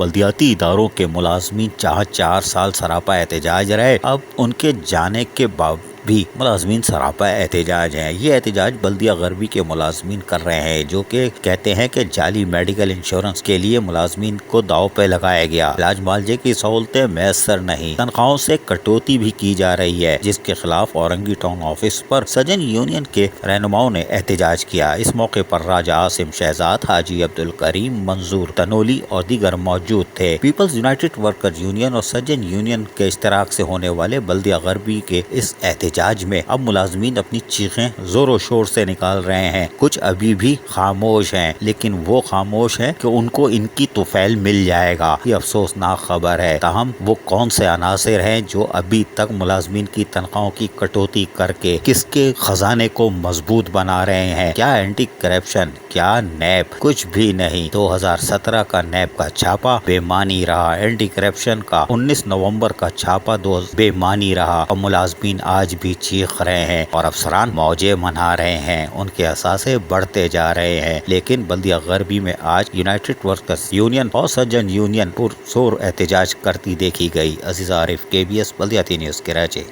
بلدیاتی اداروں کے ملازمین جہاں 4 سال سراپا احتجاج رہے، اب ان کے جانے کے بعد بھی ملازمین سراپا احتجاج ہیں۔ یہ احتجاج بلدیہ غربی کے ملازمین کر رہے ہیں، جو کہ کہتے ہیں کہ جعلی میڈیکل انشورنس کے لیے ملازمین کو داؤ پہ لگایا گیا، علاج معالجے کی سہولتیں میسر نہیں، تنخواہوں سے کٹوتی بھی کی جا رہی ہے، جس کے خلاف اورنگی ٹاؤن آفس پر سجن یونین کے رہنماؤں نے احتجاج کیا۔ اس موقع پر راجہ عاصم شہزاد، حاجی عبدالکریم منظور تنولی اور دیگر موجود تھے۔ پیپلز یونائیٹڈ ورکرز یونین اور سجن یونین کے اشتراک سے ہونے والے بلدیہ غربی کے اس احتجاج میں اب ملازمین اپنی چیخیں زور و شور سے نکال رہے ہیں۔ کچھ ابھی بھی خاموش ہیں، لیکن وہ خاموش ہیں کہ ان کو ان کی طفیل مل جائے گا۔ یہ افسوسناک خبر ہے۔ تاہم وہ کون سے عناصر ہیں جو ابھی تک ملازمین کی تنخواہوں کی کٹوتی کر کے کس کے خزانے کو مضبوط بنا رہے ہیں؟ کیا اینٹی کرپشن؟ کیا نیب؟ کچھ بھی نہیں۔ 2017 کا نیب کا چھاپا بے معنی رہا، اینٹی کرپشن کا 19 نومبر کا چھاپا بے معنی رہا، اور ملازمین آج بھی چیخ رہے ہیں اور افسران موجے منا رہے ہیں، ان کے اثاثے بڑھتے جا رہے ہیں۔ لیکن بلدیہ غربی میں آج یونائیٹڈ ورکرز یونین اور سجن یونین پرزور احتجاج کرتی دیکھی گئی۔ عزیز عارف، KBS بلدیاتی نیوز، کراچی۔